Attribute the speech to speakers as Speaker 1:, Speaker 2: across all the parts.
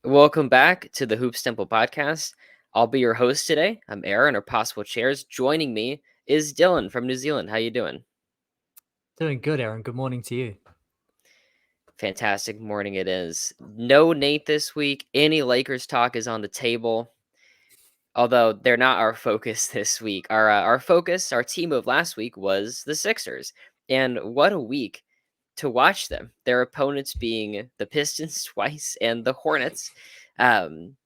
Speaker 1: Welcome back to the Hoops Temple podcast. I'll be your host today. I'm Aaron, our possible chairs. Joining me is Dylan from New Zealand. How you doing?
Speaker 2: Doing good, Aaron. Good morning to you.
Speaker 1: Fantastic morning it is. No Nate this week. Any Lakers talk is on the table, although they're not our focus this week. Our focus, our team of last week was the Sixers, and what a week to watch them. Their opponents being the Pistons twice and the Hornets. Um,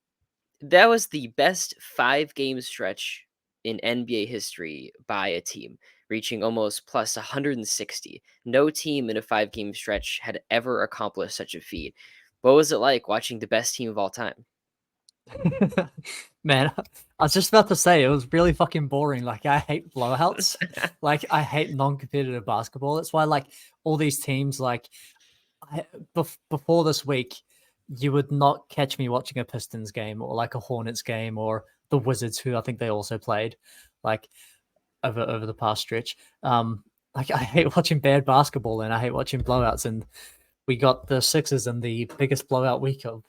Speaker 1: That was the best 5-game stretch in NBA history by a team, reaching almost plus 160. No team in a 5-game stretch had ever accomplished such a feat. What was it like watching the best team of all time?
Speaker 2: Man, I was just about to say it was really fucking boring. Like I hate blowouts. Like I hate non-competitive basketball. That's why like all these teams before this week, you would not catch me watching a Pistons game or like a Hornets game or the Wizards, who I think they also played like over the past stretch. Like I hate watching bad basketball and I hate watching blowouts. And we got the Sixers in the biggest blowout week of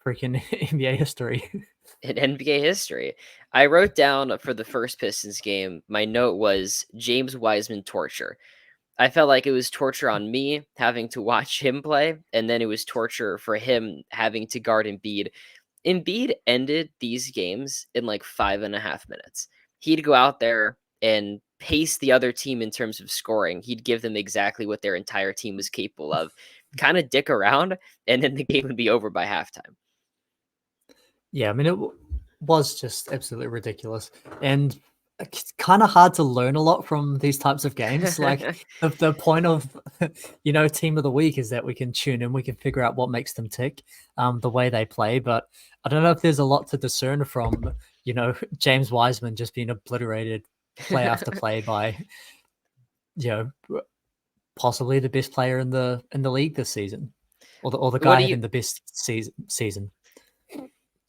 Speaker 2: freaking NBA history.
Speaker 1: In NBA history. I wrote down for the first Pistons game, my note was James Wiseman torture. I felt like it was torture on me having to watch him play, and then it was torture for him having to guard Embiid. Embiid ended these games in like 5.5 minutes. He'd go out there and pace the other team in terms of scoring. He'd give them exactly what their entire team was capable of, kind of dick around, and then the game would be over by halftime.
Speaker 2: Yeah, I mean, was just absolutely ridiculous. And it's kind of hard to learn a lot from these types of games. Like the point of, team of the week is that we can tune in, we can figure out what makes them tick, the way they play. But I don't know if there's a lot to discern from, James Wiseman just being obliterated play after play by, you know, possibly the best player in the league this season, or the
Speaker 1: what
Speaker 2: guy
Speaker 1: do you
Speaker 2: having the best season.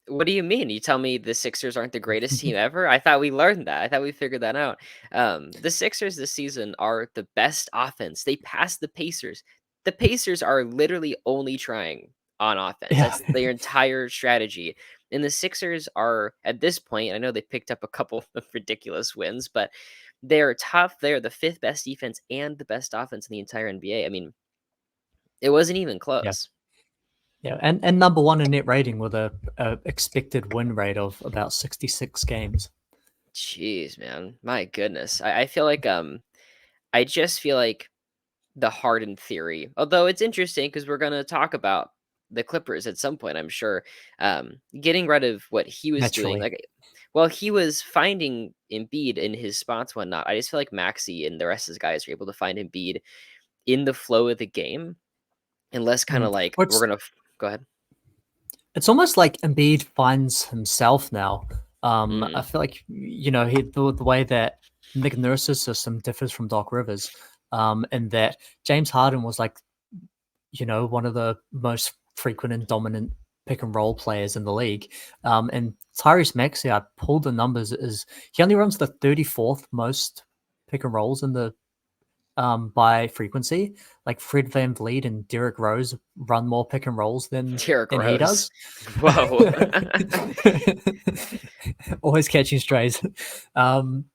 Speaker 1: What do you mean? You tell me the Sixers aren't the greatest team ever? I thought we learned that. I thought we figured that out. The Sixers this season are the best offense. They passed the Pacers. The Pacers are literally only trying on offense.
Speaker 2: Yeah.
Speaker 1: That's their entire strategy. And the Sixers are, at this point, I know they picked up a couple of ridiculous wins, but they're tough. They're the fifth best defense and the best offense in the entire NBA. I mean, it wasn't even
Speaker 2: Yeah.
Speaker 1: close.
Speaker 2: Yeah, and number one in net rating with a expected win rate of about 66 games.
Speaker 1: Jeez, man. My goodness. I feel like I just feel like the Harden theory, although it's interesting because we're gonna talk about the Clippers at some point, I'm sure. Getting rid of what he was doing,
Speaker 2: Naturally.
Speaker 1: like, well, he was finding Embiid in his spots, whatnot. I just feel like Maxi and the rest of his guys are able to find Embiid in the flow of the game, and less kind of
Speaker 2: Mm.
Speaker 1: like
Speaker 2: Or
Speaker 1: we're gonna go ahead.
Speaker 2: it's almost like Embiid finds himself now. I
Speaker 1: Mm.
Speaker 2: feel like the way that Nick Nurse's system differs from Doc Rivers, and that James Harden was like one of the most frequent and dominant pick and roll players in the league. And Tyrese Maxey, I pulled the numbers, is he only runs the 34th most pick and rolls in the by frequency. Like Fred VanVleet and Derrick Rose run more pick and rolls
Speaker 1: Derrick
Speaker 2: than he
Speaker 1: Rose.
Speaker 2: does.
Speaker 1: Whoa.
Speaker 2: Always catching strays. Um,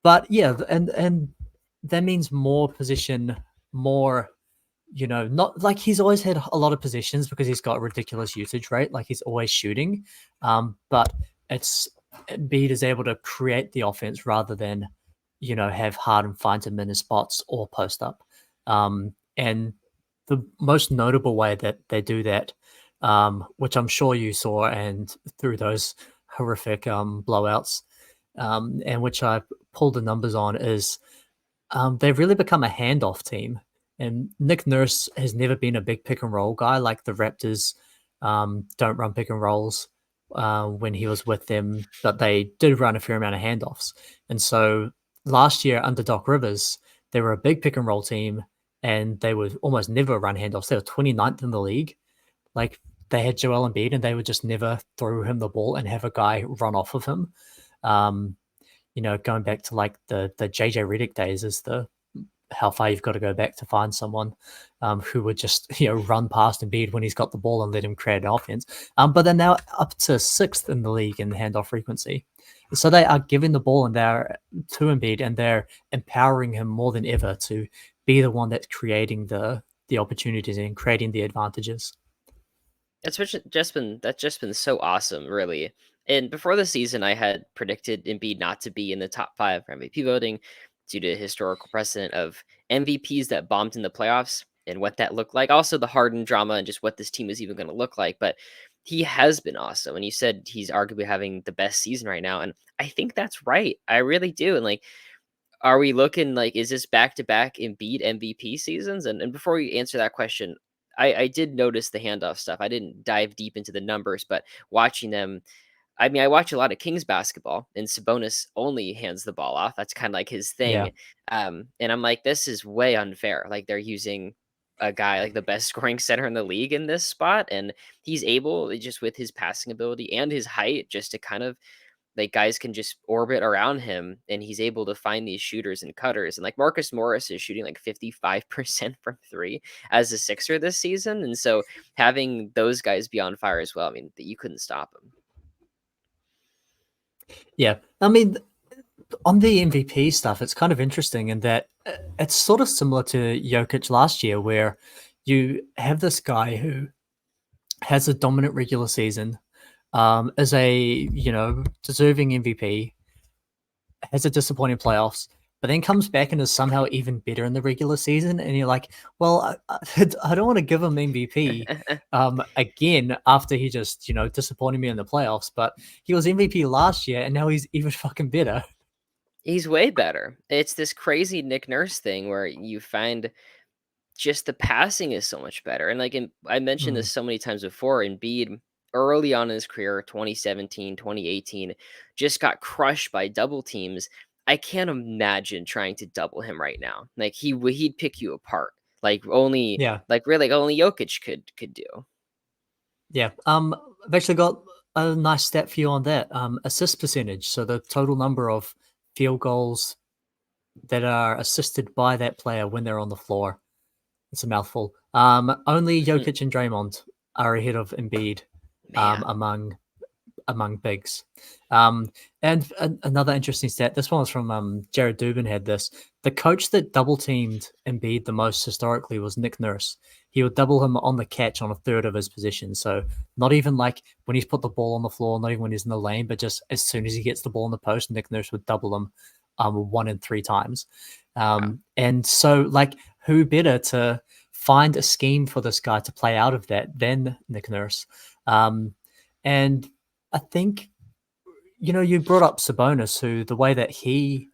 Speaker 2: but yeah, and that means more position, more not like he's always had a lot of positions because he's got a ridiculous usage rate. Like he's always shooting, but it's Embiid is able to create the offense rather than have Harden find him in his spots or post up. And the most notable way that they do that, which I'm sure you saw, and through those horrific blowouts, and which I pulled the numbers on, is they've really become a handoff team. And Nick Nurse has never been a big pick and roll guy. Like the Raptors don't run pick and rolls when he was with them, but they did run a fair amount of handoffs. And so last year under Doc Rivers, they were a big pick and roll team, and they would almost never run handoffs. They were 29th in the league. Like they had Joel Embiid, and they would just never throw him the ball and have a guy run off of him. Um, going back to like the JJ Redick days is the how far you've got to go back to find someone who would just run past Embiid when he's got the ball and let him create an offense. But they're now up to sixth in the league in handoff frequency. So they are giving the ball and they're to Embiid and they're empowering him more than ever to be the one that's creating the opportunities and creating the advantages.
Speaker 1: That's just been so awesome, really. And before the season, I had predicted Embiid not to be in the top 5 for MVP voting due to historical precedent of MVPs that bombed in the playoffs and what that looked like. Also, the Harden drama and just what this team is even going to look like. But he has been awesome, and you said he's arguably having the best season right now, and I think that's right. I really do. And like, are we looking like, is this back to back Embiid MVP seasons? And before you answer that question, I did notice the handoff stuff. I didn't dive deep into the numbers, but watching them, I mean, I watch a lot of Kings basketball, and Sabonis only hands the ball off. That's kind of like his
Speaker 2: Yeah.
Speaker 1: thing. And I'm like, this is way unfair. Like they're using a guy like the best scoring center in the league in this spot, and he's able just with his passing ability and his height just to kind of like guys can just orbit around him and he's able to find these shooters and cutters. And like Marcus Morris is shooting like 55% from three as a Sixer this season. And so having those guys be on fire as well, I mean, you couldn't stop them.
Speaker 2: Yeah. I mean, on the MVP stuff, it's kind of interesting in that it's sort of similar to Jokic last year, where you have this guy who has a dominant regular season, is a deserving MVP, has a disappointing playoffs, but then comes back and is somehow even better in the regular season, and you're like, well, I don't want to give him MVP again after he just disappointed me in the playoffs, but he was MVP last year, and now he's even fucking better.
Speaker 1: He's way better. It's this crazy Nick Nurse thing where you find just the passing is so much better. And like I mentioned
Speaker 2: Mm,
Speaker 1: this so many times before, Embiid early on in his career, 2017, 2018, just got crushed by double teams. I can't imagine trying to double him right now. Like he'd pick you apart.
Speaker 2: yeah.
Speaker 1: Really only Jokic could do.
Speaker 2: Yeah. I've actually got a nice stat for you on that. Assist percentage. So the total number of field goals that are assisted by that player when they're on the floor. It's a mouthful. Only
Speaker 1: Hmm,
Speaker 2: Jokic and Draymond are ahead of Embiid
Speaker 1: man.
Speaker 2: among bigs. Um, and another interesting stat. This one was from Jared Dubin had this. The coach that double teamed Embiid the most historically was Nick Nurse. He would double him on the catch on a third of his possession. So not even like when he's put the ball on the floor, not even when he's in the lane, but just as soon as he gets the ball in the post, Nick Nurse would double him 1 in 3 times.
Speaker 1: Wow.
Speaker 2: And so like who better to find a scheme for this guy to play out of that than Nick Nurse? And I think, you brought up Sabonis, who the way that he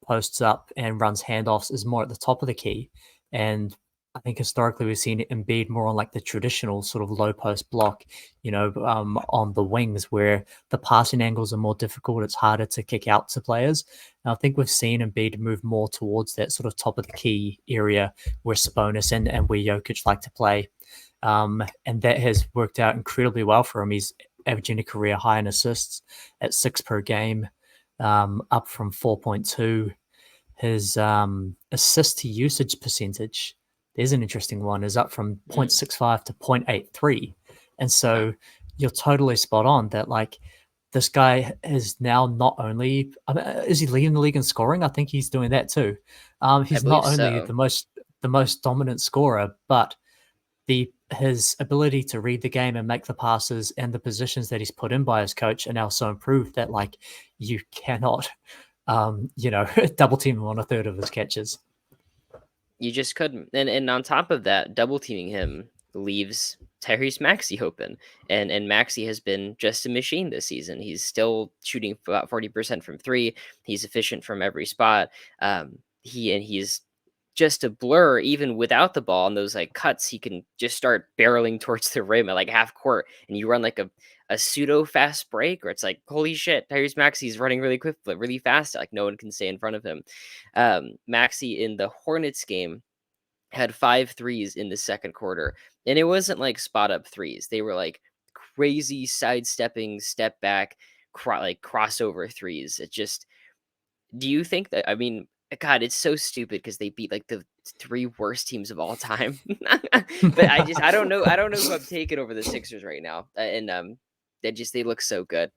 Speaker 2: posts up and runs handoffs is more at the top of the key. And I think historically we've seen Embiid more on like the traditional sort of low post block, on the wings where the passing angles are more difficult. It's harder to kick out to players. And I think we've seen Embiid move more towards that sort of top of the key area where Sabonis and where Jokic like to play. And that has worked out incredibly well for him. He's averaging a career high in assists at 6 per game, up from 4.2. His assist to usage percentage, there's an interesting one, is up from
Speaker 1: Mm,
Speaker 2: 0.65 to 0.83. And
Speaker 1: wow.
Speaker 2: so you're totally spot on that, like, this guy is now not only, is he leading the league in scoring? I think he's doing that too.
Speaker 1: I
Speaker 2: He's
Speaker 1: believe
Speaker 2: not only
Speaker 1: so.
Speaker 2: the most dominant scorer, but the his ability to read the game and make the passes and the positions that he's put in by his coach are now so improved that like you cannot double team him on a third of his catches.
Speaker 1: You just couldn't. And on top of that, double teaming him leaves Tyrese Maxey open. And Maxey has been just a machine this season. He's still shooting about 40% from three. He's efficient from every spot. He's just a blur even without the ball. And those like cuts, he can just start barreling towards the rim at like half court, and you run like a pseudo fast break, or it's like, holy shit, Tyrese Maxey's running really quick, but really fast. Like no one can stay in front of him. Maxey in the Hornets game had 5 threes in the second quarter, and it wasn't like spot up threes. They were like crazy sidestepping, step back, like crossover threes. It just, do you think that? I mean, God, it's so stupid because they beat like the 3 worst teams of all time. But I don't know who I'm taking over the Sixers right now. And they look so good.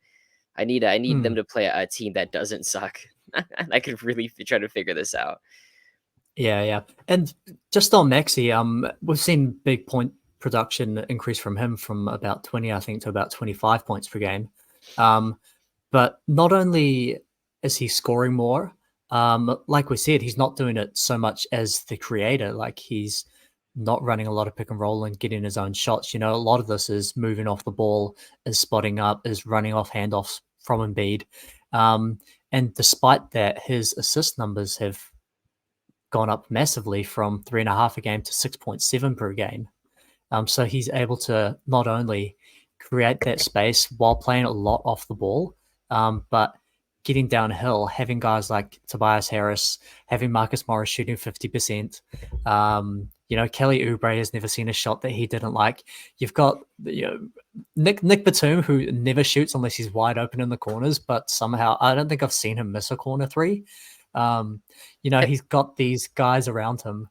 Speaker 1: I need them
Speaker 2: Hmm.
Speaker 1: to play a team that doesn't suck. I could really try to figure this out.
Speaker 2: Yeah, yeah. And just on Maxi, we've seen big point production increase from him from about 20, I think, to about 25 points per game. Um, but not only is he scoring more, like we said, he's not doing it so much as the creator. Like he's not running a lot of pick and roll and getting his own shots. You know, a lot of this is moving off the ball, is spotting up, is running off handoffs from Embiid. And despite that, his assist numbers have gone up massively from 3.5 a game to 6.7 per game. So he's able to not only create that space while playing a lot off the ball, but getting downhill, having guys like Tobias Harris, having Marcus Morris shooting 50%. Kelly Oubre has never seen a shot that he didn't like. You've got Nick Batum, who never shoots unless he's wide open in the corners, but somehow I don't think I've seen him miss a corner three. He's got these guys around him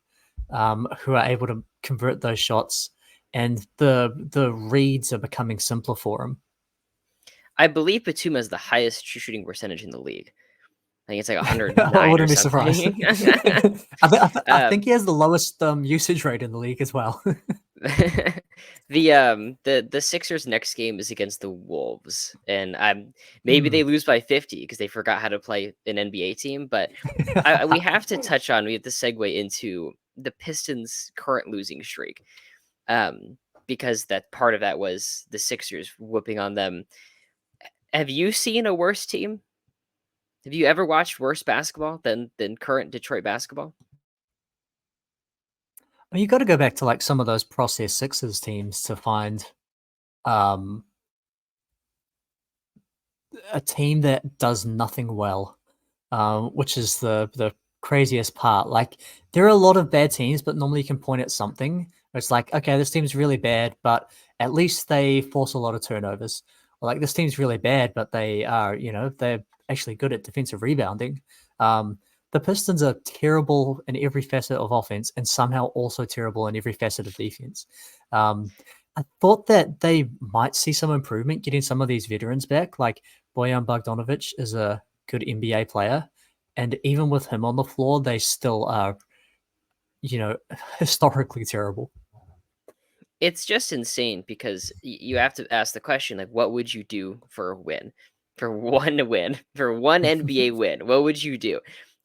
Speaker 2: who are able to convert those shots, and the reads are becoming simpler for him.
Speaker 1: I believe Batum has the highest shooting percentage in the league. I think it's like
Speaker 2: I
Speaker 1: 109 or
Speaker 2: wouldn't be surprised.
Speaker 1: something.
Speaker 2: I
Speaker 1: um,
Speaker 2: think he has the lowest usage rate in the league as well.
Speaker 1: the Sixers' next game is against the Wolves, and maybe
Speaker 2: Hmm.
Speaker 1: they lose by 50 because they forgot how to play an NBA team. But we have to segue into the Pistons' current losing streak, because that part of that was the Sixers whooping on them. Have you seen a worse team? Have you ever watched worse basketball than current Detroit basketball?
Speaker 2: I mean, you got to go back to like some of those process Sixers teams to find um, a team that does nothing well, which is the craziest part. Like there are a lot of bad teams, but normally you can point at something. It's like, okay, this team's really bad, but at least they force a lot of turnovers. Or like this team's really bad, but they are, they're actually good at defensive rebounding. Um, the Pistons are terrible in every facet of offense and somehow also terrible in every facet of defense. Um, I thought that they might see some improvement getting some of these veterans back. Like Bojan Bogdanovic is a good NBA player, and even with him on the floor, they still are, you know, historically terrible.
Speaker 1: It's just insane because you have to ask the question, like, what would you do for a win? For one win, for one NBA win, what would you do?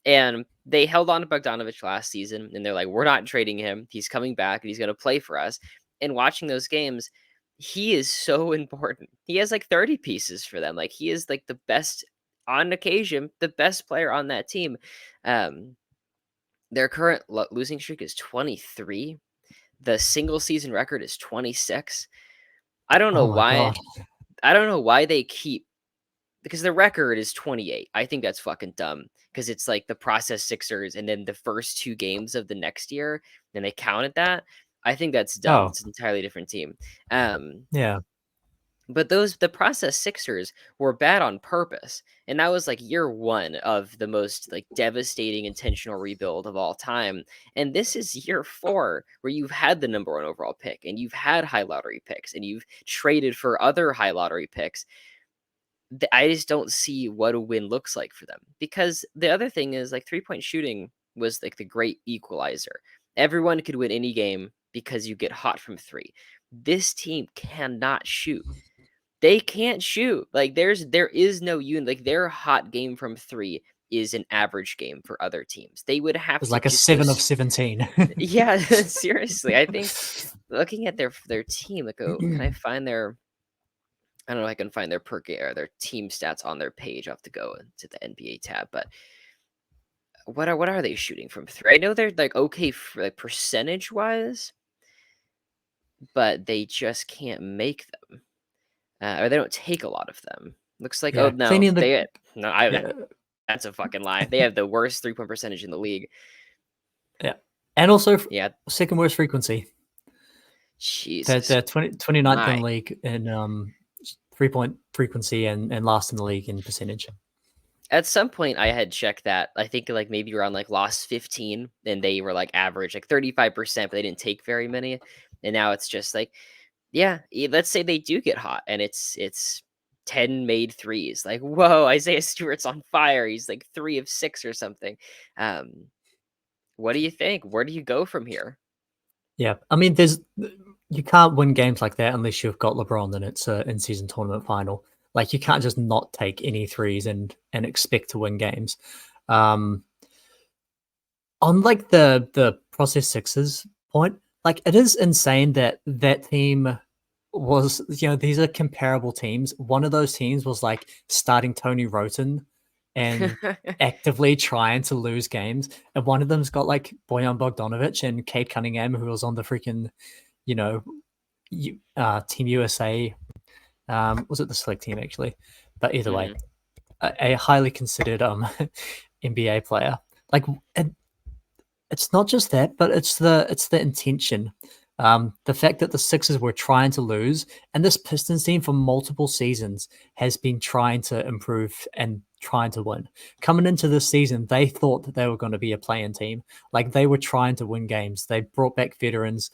Speaker 1: And they held on to Bogdanovich last season, and they're like, we're not trading him. He's coming back, and he's going to play for us. And watching those games, he is so important. He has like 30 pieces for them. Like, he is like the best, on occasion, the best player on that team. Um, their current losing streak is 23. The single season record is 26. I don't know
Speaker 2: Oh my
Speaker 1: why.
Speaker 2: god!
Speaker 1: I don't know why they keep, because the record is 28. I think that's fucking dumb because it's like the process Sixers and then the first 2 games of the next year, and they counted that. I think that's dumb.
Speaker 2: Oh
Speaker 1: It's an entirely different team. Um,
Speaker 2: yeah,
Speaker 1: but the process Sixers were bad on purpose, and that was like year 1 of the most like devastating intentional rebuild of all time. And this is year 4 where you've had the number 1 overall pick and you've had high lottery picks and you've traded for other high lottery picks. I just don't see what a win looks like for them, because the other thing is like 3-point shooting was like the great equalizer. Everyone could win any game because you get hot from 3. This team cannot shoot. They can't shoot. Like there is no unit. Like their hot game from 3 is an average game for other teams. They would have
Speaker 2: it's
Speaker 1: to
Speaker 2: like a
Speaker 1: just go.
Speaker 2: 7 of 17.
Speaker 1: Yeah, seriously. I think looking at their team, like, oh, can I find their? I don't know if I can find their per game or their team stats on their page. I have to go to the NBA tab. But what are they shooting from 3? I know they're like okay for like percentage wise, but they just can't make them. Or they don't take a lot of them. Looks like, oh
Speaker 2: Yeah,
Speaker 1: no,
Speaker 2: cleaning the
Speaker 1: no, I
Speaker 2: yeah,
Speaker 1: that's a fucking lie. They have the worst 3-point percentage in the league.
Speaker 2: yeah, and also
Speaker 1: Yeah,
Speaker 2: second worst frequency.
Speaker 1: Jesus,
Speaker 2: They're 29th in the
Speaker 1: my
Speaker 2: league in 3-point frequency and last in the league in percentage.
Speaker 1: At some point, I had checked that. I think like maybe around like lost 15, and they were like average like 35%, but they didn't take very many. And now it's just like, yeah, let's say they do get hot, and it's 10 made threes. Like, whoa, Isaiah Stewart's on fire. He's like 3 of 6 or something. Um, what do you think? Where do you go from here?
Speaker 2: Yeah, I mean, there's you can't win games like that unless you've got LeBron and it's a in-season tournament final. Like you can't just not take any threes and expect to win games. Um, on like the process sixes point, like it is insane that that team was, these are comparable teams. One of those teams was like starting Tony Roten and actively trying to lose games, and one of them's got like Bojan Bogdanovic and Cade Cunningham, who was on the freaking, you know, Team USA. Was it the select team actually? But either way,
Speaker 1: Mhm.
Speaker 2: a highly considered NBA player. Like, and it's not just that, but it's the intention. The fact that the Sixers were trying to lose, and this Pistons team for multiple seasons has been trying to improve and trying to win. Coming into this season, they thought that they were going to be a playing team. Like they were trying to win games. They brought back veterans.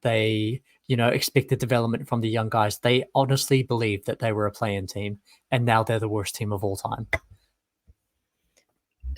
Speaker 2: They, expected development from the young guys. They honestly believed that they were a playing team, and now they're the worst team of all time.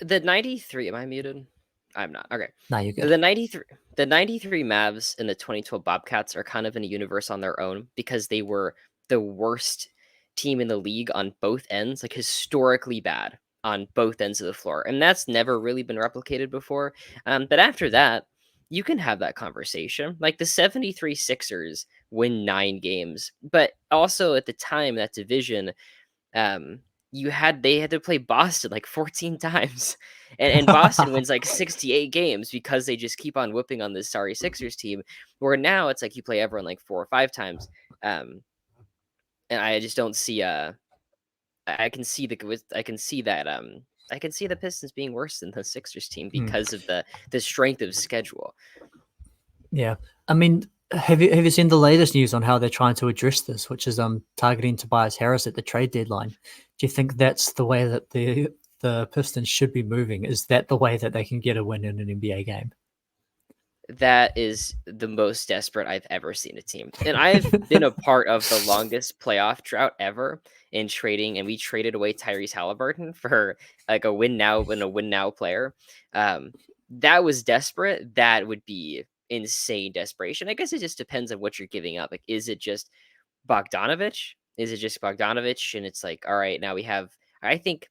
Speaker 1: The 93, am I muted? I'm not. Okay.
Speaker 2: Now you're good.
Speaker 1: The 93 the 93 Mavs and the 2012 Bobcats are kind of in a universe on their own because they were the worst team in the league on both ends, like historically bad on both ends of the floor. And that's never really been replicated before. But after that, you can have that conversation. Like the 73 Sixers win 9 games, but also at the time, that division, um, they had to play Boston like 14 times, and Boston wins like 68 games because they just keep on whooping on this sorry Sixers team. Where now it's like you play everyone like 4 or 5 times, and I just don't see. I can see I can see that. I can see the Pistons being worse than the Sixers team
Speaker 2: Hmm.
Speaker 1: because of the strength of schedule.
Speaker 2: Yeah, I mean, have you seen the latest news on how they're trying to address this, which is targeting Tobias Harris at the trade deadline? Do you think that's the way that the Pistons should be moving? Is that the way that they can get a win in an NBA game?
Speaker 1: That is the most desperate I've ever seen a team. And I've been a part of the longest playoff drought ever in trading, and we traded away Tyrese Halliburton for like a win now and a win now player. That was desperate. That would be insane desperation. I guess it just depends on what you're giving up. Like, is it just Bogdanovich? Is it just Bogdanovich? And it's like, all right, now we have, I think,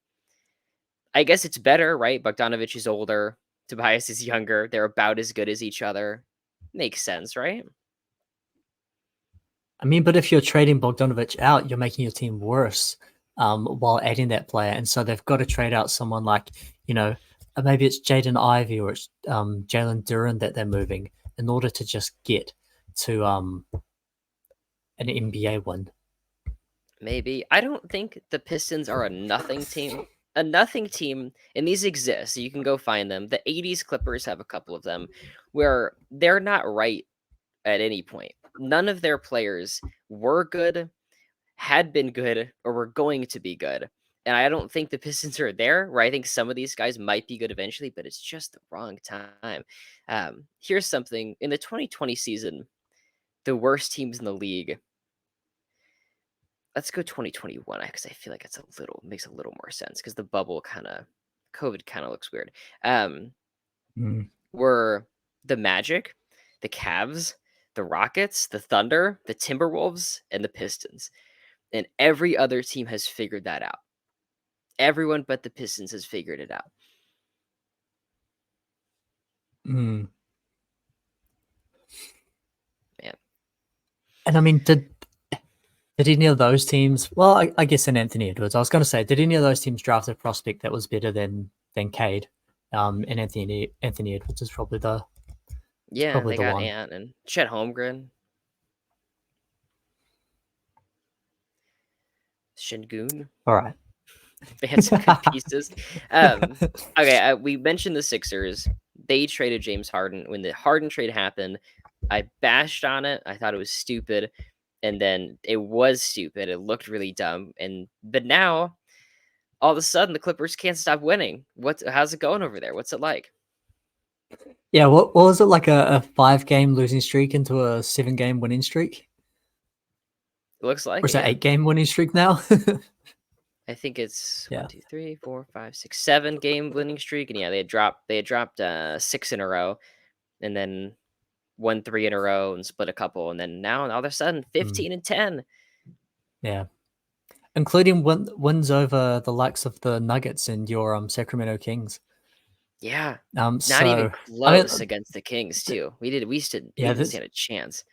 Speaker 1: I guess it's better, right? Bogdanovich is older. Tobias is younger. They're about as good as each other. Makes sense, right?
Speaker 2: I mean, but if you're trading Bogdanovich out, you're making your team worse, while adding that player, and so they've got to trade out someone like, you know, maybe it's Jaden Ivey or it's Jalen Duran that they're moving in order to just get to an NBA win.
Speaker 1: Maybe. I don't think the Pistons are a nothing team. A nothing team, and these exist, so you can go find them. The 80s Clippers have a couple of them where they're not right at any point. None of their players were good, had been good, or were going to be good. And I don't think the Pistons are there, where I think some of these guys might be good eventually, but it's just the wrong time. Here's something in the 2020 season, the worst teams in the league. Let's go 2021 because I feel like it's a little makes a little more sense because the bubble kind of COVID kind of looks weird.
Speaker 2: Mm.
Speaker 1: Were the Magic, the Cavs, the Rockets, the Thunder, the Timberwolves, and the Pistons. And every other team has figured that out. Everyone but the Pistons has figured it out.
Speaker 2: Mm.
Speaker 1: Man,
Speaker 2: And I mean, did any of those teams? Well, I guess in Anthony Edwards, I was going to say, did any of those teams draft a prospect that was better than Cade? And Anthony Edwards is probably the it's
Speaker 1: yeah,
Speaker 2: probably
Speaker 1: they
Speaker 2: the
Speaker 1: got
Speaker 2: one.
Speaker 1: Ant and Chet Holmgren, Shingun.
Speaker 2: All right.
Speaker 1: They had some good pieces. Okay, we mentioned the Sixers. They traded James Harden. When the Harden trade happened, I bashed on it. I thought it was stupid, and then it was stupid. It looked really dumb. But now all of a sudden the Clippers can't stop winning. How's it going over there? What's it like?
Speaker 2: Yeah, what was it, like a 5-game losing streak into a 7-game winning streak?
Speaker 1: It looks like
Speaker 2: Or is
Speaker 1: it,
Speaker 2: that
Speaker 1: yeah.
Speaker 2: 8-game winning streak now?
Speaker 1: I think it's one,
Speaker 2: Yeah.
Speaker 1: 2, 3, 4, 5, 6, 7 game winning streak, and yeah, they had dropped 6 in a row, and then won 3 in a row and split a couple, and then now all of a sudden
Speaker 2: Mm,
Speaker 1: 15-10.
Speaker 2: yeah. Including wins over the likes of the Nuggets and your Sacramento Kings.
Speaker 1: Yeah, not even
Speaker 2: So I mean,
Speaker 1: close against the Kings too. We
Speaker 2: yeah,
Speaker 1: didn't stand a chance.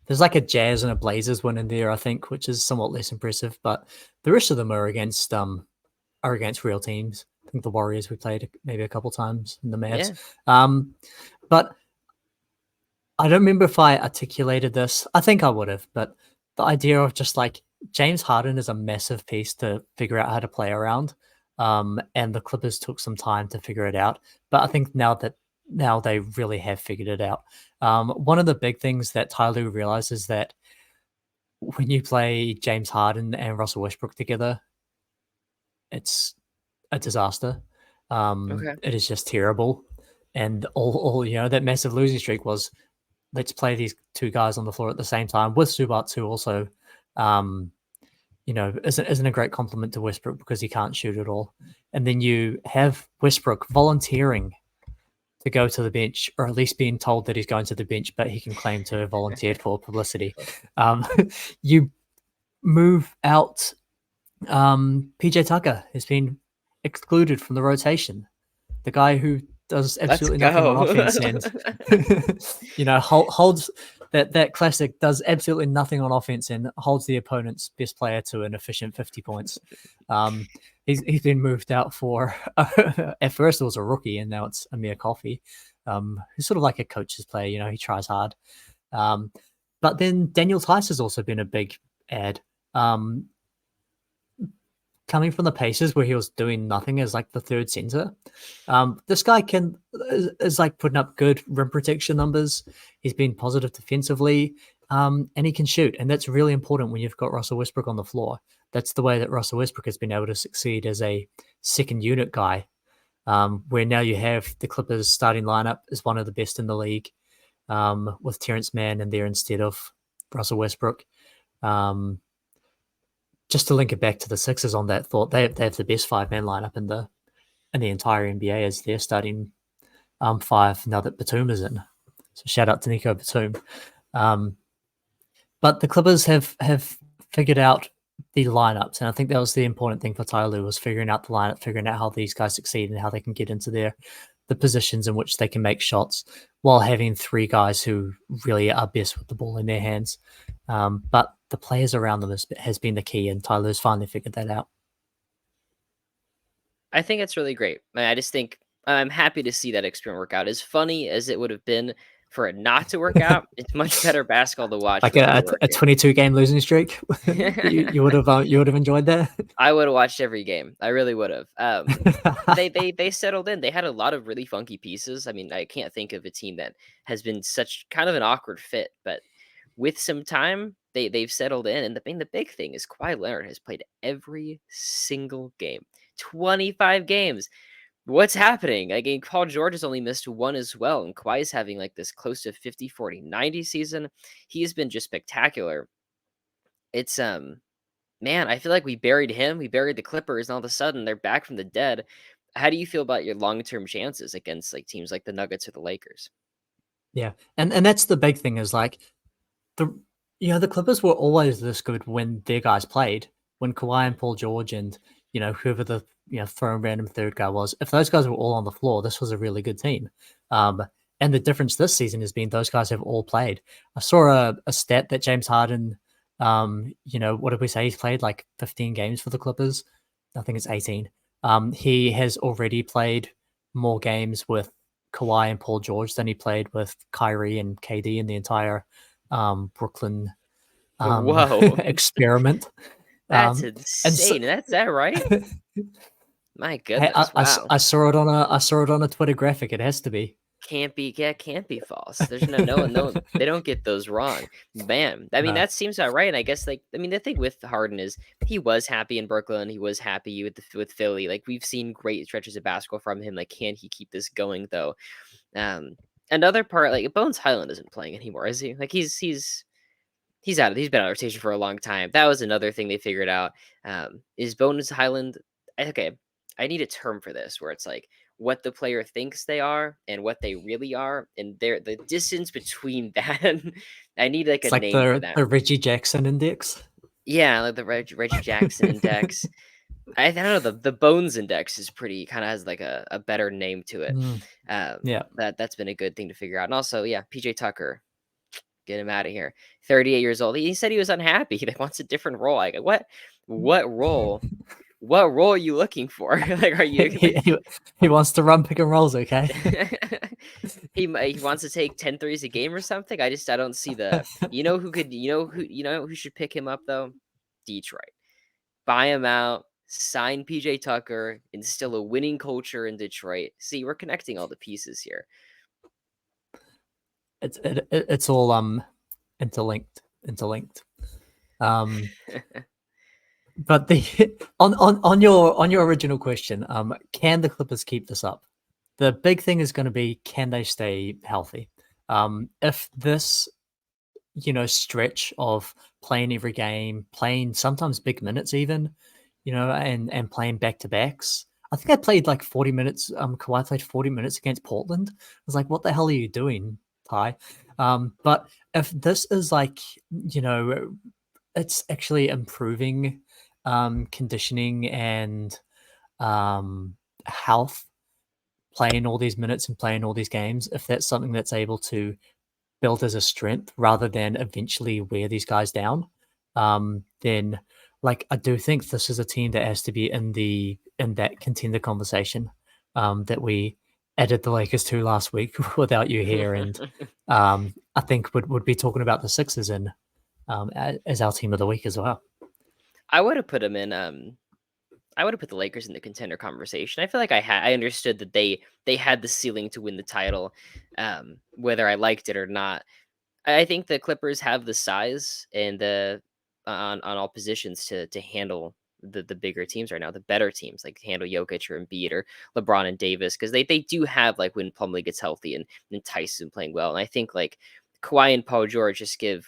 Speaker 2: there's like a Jazz and a Blazers win in there, I think, which is somewhat less impressive. But the rest of them are against real teams. I think the Warriors we played maybe a couple times, and the Mavs.
Speaker 1: Yeah,
Speaker 2: But I don't remember if I articulated this. I think I would have, but the idea of just like James Harden is a massive piece to figure out how to play around. And the Clippers took some time to figure it out. But I think now they really have figured it out. One of the big things that Tyler realizes is that when you play James Harden and Russell Westbrook together, it's a disaster.
Speaker 1: okay.
Speaker 2: It is just terrible. And all that massive losing streak was, let's play these two guys on the floor at the same time with Zubac, who also, um, isn't a great compliment to Westbrook because he can't shoot at all. And then you have Westbrook volunteering to go to the bench, or at least being told that he's going to the bench, but he can claim to have volunteered for publicity. Um, you move out. PJ Tucker has been excluded from the rotation. The guy who does
Speaker 1: Let's
Speaker 2: absolutely nothing on
Speaker 1: go.
Speaker 2: offense and holds that classic, does absolutely nothing on offense and holds the opponent's best player to an efficient 50 points. He's been moved out for at first it was a rookie and now it's Amir Coffey. He's sort of like a coach's player, he tries hard. But then Daniel Tice has also been a big ad. Coming from the Pacers where he was doing nothing as like the third center. This guy is like putting up good rim protection numbers. He's been positive defensively, and he can shoot, and that's really important when you've got Russell Westbrook on the floor. That's the way that Russell Westbrook has been able to succeed as a second unit guy. Where now you have the Clippers starting lineup is one of the best in the league, with Terrence Mann in there instead of Russell Westbrook. Just to link it back to the Sixers on that thought, they have the best 5-man lineup in the entire NBA as their starting 5 now that Batum is in. So shout out to Nico Batum. But the Clippers have figured out the lineups, and I think that was the important thing for Tyler, was figuring out the lineup, figuring out how these guys succeed and how they can get into the positions in which they can make shots while having 3 guys who really are best with the ball in their hands. But the players around them has been the key, and Tyler's finally figured that out.
Speaker 1: I think it's really great. I just think I'm happy to see that experiment work out. As funny as it would have been for it not to work out, it's much better basketball to watch
Speaker 2: Like
Speaker 1: for it to
Speaker 2: a
Speaker 1: work.
Speaker 2: 22-game losing streak. you would have enjoyed that.
Speaker 1: I would have watched every game. I really would have. They settled in. They had a lot of really funky pieces. I mean, I can't think of a team that has been such kind of an awkward fit, but with some time, they've settled in. And the big thing is Kawhi Leonard has played every single game, 25 games. What's happening? Like, Paul George has only missed 1 as well, and Kawhi's having like this close to 50, 40, 90 season. He's been just spectacular. It's man, I feel like we buried him, we buried the Clippers, and all of a sudden they're back from the dead. How do you feel about your long-term chances against like teams like the Nuggets or the Lakers?
Speaker 2: Yeah, and that's the big thing, is like the the Clippers were always this good when their guys played. When Kawhi and Paul George and whoever the throwing random third guy was, if those guys were all on the floor, this was a really good team. And the difference this season has been those guys have all played. I saw a stat that James Harden, what did we say? He's played like 15 games for the Clippers. I think it's 18. He has already played more games with Kawhi and Paul George than he played with Kyrie and KD in the entire Brooklyn
Speaker 1: Whoa,
Speaker 2: experiment.
Speaker 1: that's
Speaker 2: And so,
Speaker 1: insane. That's that right? My
Speaker 2: hey,
Speaker 1: goodness, wow.
Speaker 2: I saw it on a Twitter graphic. It has to be.
Speaker 1: can't be false. There's no, they don't get those wrong. Man, I mean,
Speaker 2: No,
Speaker 1: that seems about right, and I guess, like, I mean, the thing with Harden is he was happy in Brooklyn, he was happy with Philly, like, we've seen great stretches of basketball from him, like, can he keep this going, though? Um, Another part, like, Bones Highland isn't playing anymore, is he? Like, he's been out of rotation for a long time. That was another thing they figured out. Is Bonus Highland okay? I need a term for this where it's like what the player thinks they are and what they really are, and the distance between that. I need like a
Speaker 2: it's like
Speaker 1: name for
Speaker 2: the
Speaker 1: that.
Speaker 2: the Reggie Jackson index.
Speaker 1: Yeah, like the Reggie Jackson index. I don't know. The Bones index is pretty kind of has like a better name to it.
Speaker 2: Mm, yeah.
Speaker 1: That's been a good thing to figure out. And also, yeah, PJ Tucker, get him out of here. 38 years old. He said he was unhappy. He like, wants a different role. I go, what role? What role are you looking for? Like, are you
Speaker 2: he,
Speaker 1: like
Speaker 2: he, he wants to run pick and rolls, okay?
Speaker 1: he wants to take 10 threes a game or something? I don't see the you know who should pick him up though? Detroit. Buy him out, sign PJ Tucker, instill a winning culture in Detroit. See, we're connecting all the pieces here.
Speaker 2: It's all interlinked. Um, but the on your original question, can the Clippers keep this up? The big thing is going to be, can they stay healthy? If this stretch of playing every game, playing sometimes big minutes even, and playing back to backs. I think I played like 40 minutes. Kawhi played 40 minutes against Portland. I was like, what the hell are you doing, Ty? But if this is like, it's actually improving conditioning and health, playing all these minutes and playing all these games, if that's something that's able to built as a strength rather than eventually wear these guys down, then like I do think this is a team that has to be in that contender conversation that we added the Lakers to last week without you here, and I think would be talking about the Sixers in as our team of the week as well.
Speaker 1: I would have put him in I would have put the Lakers in the contender conversation. I feel like I understood that they had the ceiling to win the title, whether I liked it or not. I think the Clippers have the size and the on all positions to handle the bigger teams right now, the better teams, like handle Jokic or Embiid or LeBron and Davis, because they do have like when Plumlee gets healthy and Tyson playing well, and I think like Kawhi and Paul George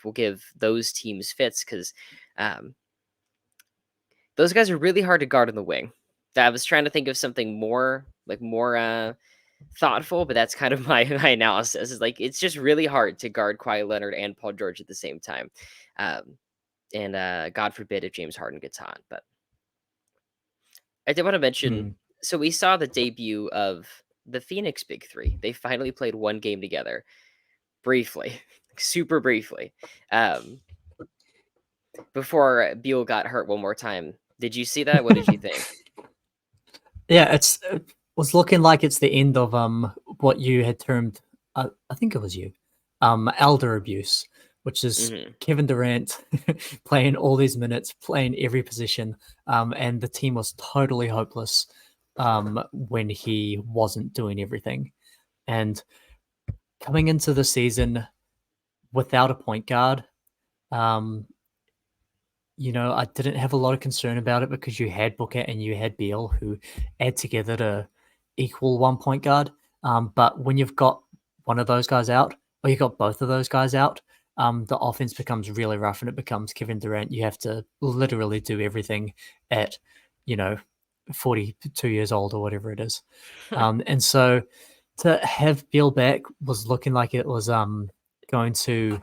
Speaker 1: will give those teams fits because um, those guys are really hard to guard in the wing. I was trying to think of something more thoughtful, but that's kind of my analysis. Is like it's just really hard to guard Kawhi Leonard and Paul George at the same time. And God forbid if James Harden gets hot. But I did want to mention.
Speaker 2: Mm.
Speaker 1: So we saw the debut of the Phoenix Big Three. They finally played one game together, briefly, super briefly, before Beal got hurt one more time. Did you see that? What did you think?
Speaker 2: Yeah, it was looking like it's the end of what you had termed, I think it was you, elder abuse, which is
Speaker 1: Hmm.
Speaker 2: Kevin Durant playing all these minutes, playing every position, and the team was totally hopeless when he wasn't doing everything. And coming into the season without a point guard, um, I didn't have a lot of concern about it because you had Booker and you had Beal who add together to equal one point guard. But when you've got one of those guys out, or you got both of those guys out, the offense becomes really rough and it becomes Kevin Durant. You have to literally do everything at, you know, 42 years old or whatever it is. And so to have Beal back was looking like it was going to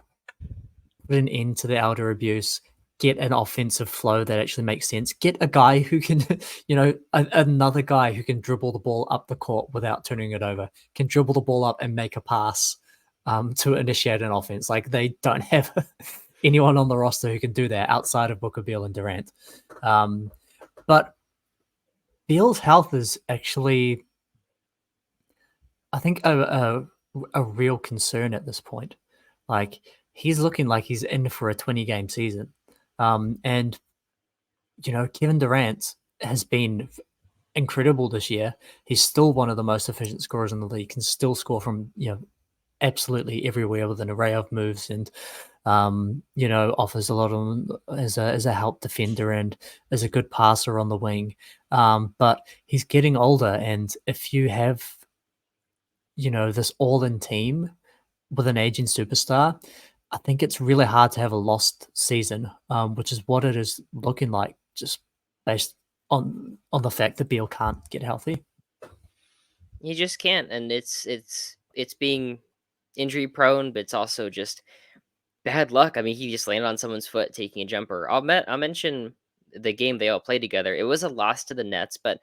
Speaker 2: put an end to the elder abuse, get an offensive flow that actually makes sense, get a guy who can, another guy who can dribble the ball up the court without turning it over, can dribble the ball up and make a pass to initiate an offense. Like they don't have anyone on the roster who can do that outside of Booker, Beal, and Durant. But Beal's health is actually, I think, a real concern at this point. Like he's looking like he's in for a 20-game season. And Kevin Durant has been incredible this year. He's still one of the most efficient scorers in the league. Can still score from absolutely everywhere with an array of moves, and offers a lot of as a help defender and as a good passer on the wing. But he's getting older, and if you have this all-in team with an aging superstar, I think it's really hard to have a lost season, which is what it is looking like, just based on the fact that Beal can't get healthy.
Speaker 1: You just can't, and it's being injury prone, but it's also just bad luck. I mean, he just landed on someone's foot taking a jumper. I'll mention the game they all played together. It was a loss to the Nets, but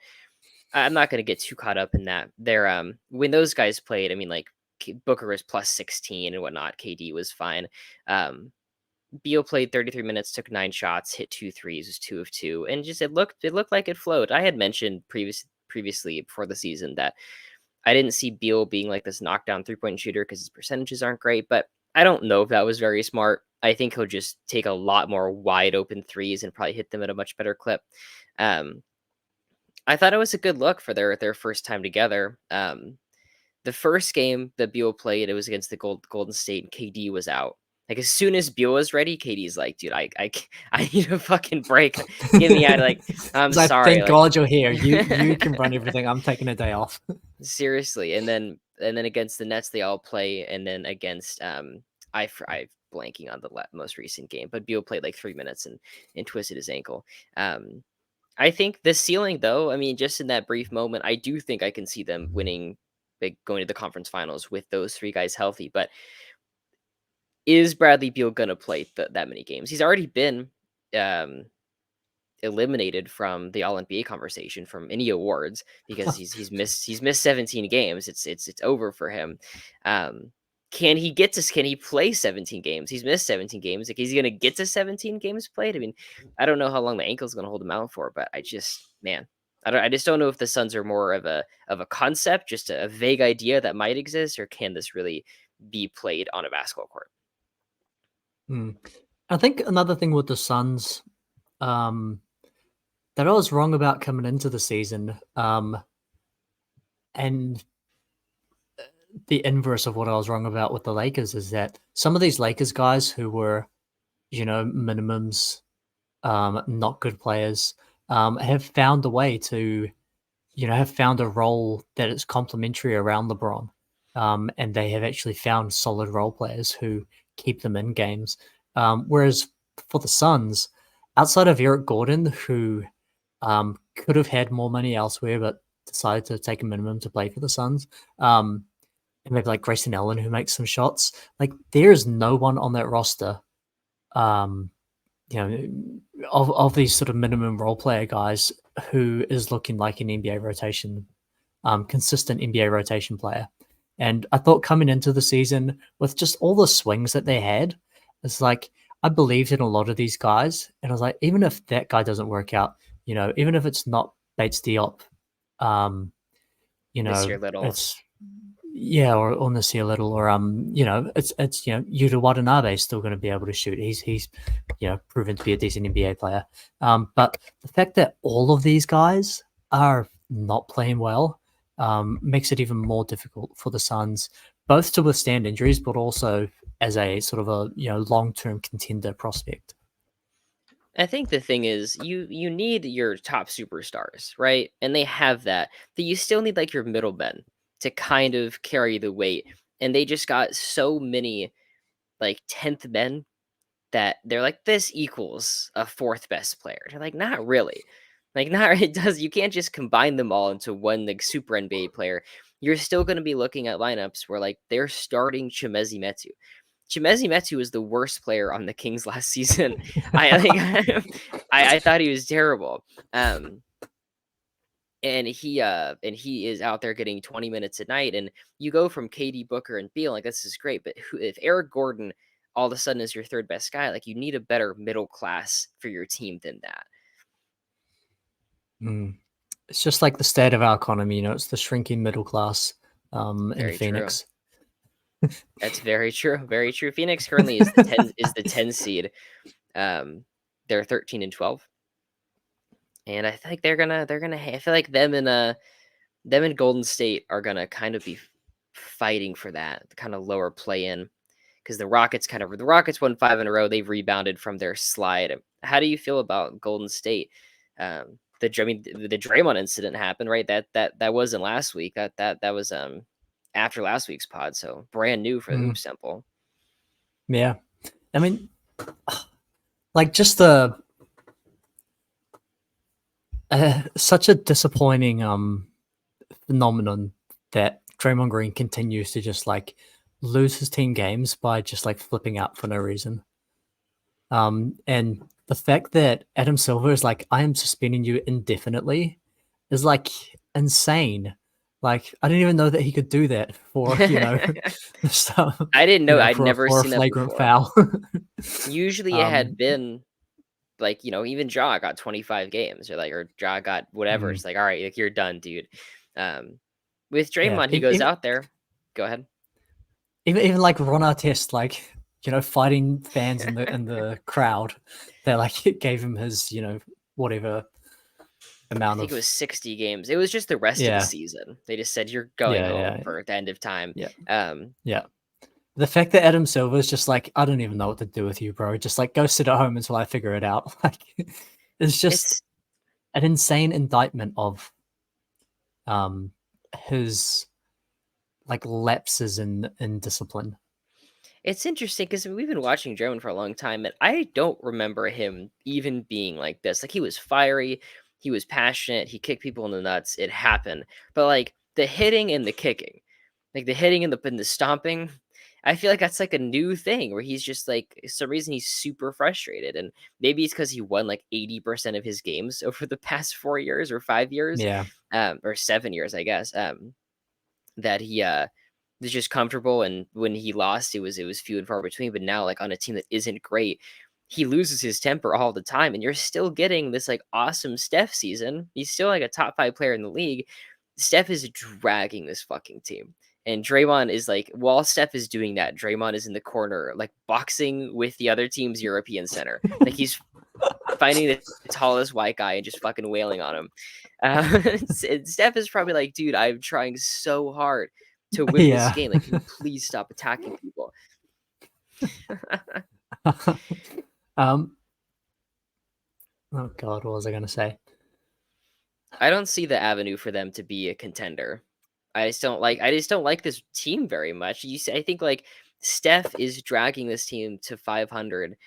Speaker 1: I'm not going to get too caught up in that. They're when those guys played, I mean, like Booker was plus 16 and whatnot. KD was fine. Beal played 33 minutes, took 9 shots, hit 2 threes, was 2 of 2, and just it looked like it flowed. I had mentioned previously before the season that I didn't see Beal being like this knockdown 3-point shooter because his percentages aren't great, but I don't know if that was very smart. I think he'll just take a lot more wide open threes and probably hit them at a much better clip. Um, I thought it was a good look for their first time together. The first game that Beal played, it was against the Golden State, and KD was out. Like as soon as Beal was ready, KD's like, dude, I need a fucking break. Get me out of like, I'm
Speaker 2: I
Speaker 1: sorry.
Speaker 2: thank
Speaker 1: Like
Speaker 2: God you're here. You can run everything. I'm taking a day off.
Speaker 1: seriously. And then against the Nets, they all play, and then against I blanking on the most recent game, but Beal played like 3 minutes and twisted his ankle. Um, I think the ceiling, though, I mean, just in that brief moment, I do think I can see them winning, big, going to the conference finals with those three guys healthy. But is Bradley Beal gonna play that many games? He's already been um, eliminated from the All NBA conversation from any awards because he's missed 17 games. It's over for him. Um, can he play 17 games? He's missed 17 games. Like, is he gonna get to 17 games played? I mean, I don't know how long the ankle's gonna hold him out for, but I just don't know if the Suns are more of a concept, just a vague idea that might exist, or can this really be played on a basketball court?
Speaker 2: Hmm. I think another thing with the Suns, um, that I was wrong about coming into the season, and the inverse of what I was wrong about with the Lakers is that some of these Lakers guys who were, minimums, not good players, have found a way to, have found a role that is complementary around LeBron. And they have actually found solid role players who keep them in games. Whereas for the Suns, outside of Eric Gordon, who could have had more money elsewhere but decided to take a minimum to play for the Suns, and maybe like Grayson Allen who makes some shots, like there is no one on that roster, um, of these sort of minimum role player guys who is looking like an NBA rotation, consistent NBA rotation player. And I thought coming into the season with just all the swings that they had, it's like I believed in a lot of these guys, and I was like, even if that guy doesn't work out, even if it's not Bates Diop, um,
Speaker 1: This year, little.
Speaker 2: it's yeah, or Nasir Little, or it's Yuta Watanabe is still going to be able to shoot. He's proven to be a decent NBA player. But the fact that all of these guys are not playing well makes it even more difficult for the Suns, both to withstand injuries, but also as a sort of a long term contender prospect.
Speaker 1: I think the thing is you need your top superstars, right? And they have that. But you still need like your middlemen to kind of carry the weight. And they just got so many like 10th men that they're like, this equals a fourth best player. They're like, not really. Like, not it does. You can't just combine them all into one like super NBA player. You're still going to be looking at lineups where like they're starting Chimezi Metu. Chimezi Metu was the worst player on the Kings last season. I think I thought he was terrible. Um, and he is out there getting 20 minutes a night, and you go from KD, Booker, and Beal, like this is great, but if Eric Gordon all of a sudden is your third best guy, like you need a better middle class for your team than that.
Speaker 2: Mm. It's just like the state of our economy, it's the shrinking middle class in
Speaker 1: Very true.
Speaker 2: Phoenix.
Speaker 1: That's very true. Very true. Phoenix currently is the 10 seed. Um, they're 13 and 12. and I think they're gonna. I feel like them and Golden State are gonna kind of be fighting for that kind of lower play in because the Rockets won 5 in a row. They've rebounded from their slide. How do you feel about Golden State? The Draymond incident happened, right? That wasn't last week. That was after last week's pod, so brand new for the
Speaker 2: Mm,
Speaker 1: Hoops Temple.
Speaker 2: yeah. I mean, like just the such a disappointing phenomenon that Draymond Green continues to just like lose his team games by just like flipping out for no reason. And the fact that Adam Silver is like, I am suspending you indefinitely is like insane. Like, I didn't even know that he could do that for, stuff,
Speaker 1: I didn't know. I'd never
Speaker 2: for a
Speaker 1: seen that
Speaker 2: flagrant
Speaker 1: before.
Speaker 2: foul.
Speaker 1: Usually, it had
Speaker 2: um,
Speaker 1: been like even Ja got 25 games or Ja got whatever.
Speaker 2: mm,
Speaker 1: It's like, all right, like you're done, dude. Um, with
Speaker 2: yeah,
Speaker 1: Draymond, he goes out there. Go ahead.
Speaker 2: even like Ron Artest, like fighting fans in the crowd, that like gave him his whatever
Speaker 1: I
Speaker 2: amount
Speaker 1: think it
Speaker 2: of
Speaker 1: was 60 games. It was just the rest of the
Speaker 2: yeah
Speaker 1: season. They just said you're going
Speaker 2: yeah
Speaker 1: home
Speaker 2: yeah
Speaker 1: for the end of time.
Speaker 2: yeah
Speaker 1: Um,
Speaker 2: yeah. The fact that Adam Silver is just like, I don't even know what to do with you, bro. Just like go sit at home until I figure it out. Like, it's just
Speaker 1: it's
Speaker 2: an insane indictment of um his like lapses in discipline.
Speaker 1: It's interesting because we've been watching Draymond for a long time, and I don't remember him even being like this. Like he was fiery, he was passionate, he kicked people in the nuts. It happened, but like the hitting and the kicking, like the hitting and the stomping, I feel like that's like a new thing where he's just like some reason he's super frustrated, and maybe it's because he won like 80% of his games over the past 4 years or 5 years,
Speaker 2: Yeah,
Speaker 1: or 7 years, I guess. That he was just comfortable, and when he lost it was few and far between, but now like on a team that isn't great, he loses his temper all the time, and you're still getting this like awesome Steph season. He's still like a top 5 player in the league. Steph is dragging this fucking team. And Draymond is like, while Steph is doing that, Draymond is in the corner, like boxing with the other team's European center. Like he's finding the tallest white guy and just fucking wailing on him. And Steph is probably like, dude, I'm trying so hard to win this
Speaker 2: yeah.
Speaker 1: game. Like, can you please stop attacking people?
Speaker 2: um. Oh God, what was I gonna say?
Speaker 1: I don't see the avenue for them to be a contender. I just don't like this team very much. I think like Steph is dragging this team to 500.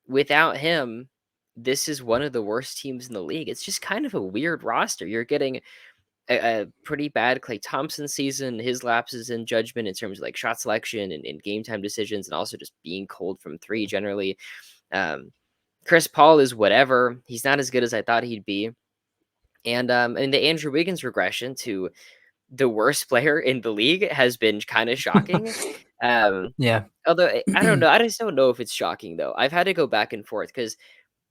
Speaker 1: Without him, this is one of the worst teams in the league. It's just kind of a weird roster. You're getting a pretty bad Clay Thompson season, his lapses in judgment in terms of like shot selection and game time decisions, and also just being cold from three generally. Um, Chris Paul is whatever. He's not as good as I thought he'd be. And the Andrew Wiggins regression to the worst player in the league has been kind of shocking. Um,
Speaker 2: Yeah,
Speaker 1: Although I don't know, I just don't know if it's shocking though. I've had to go back and forth because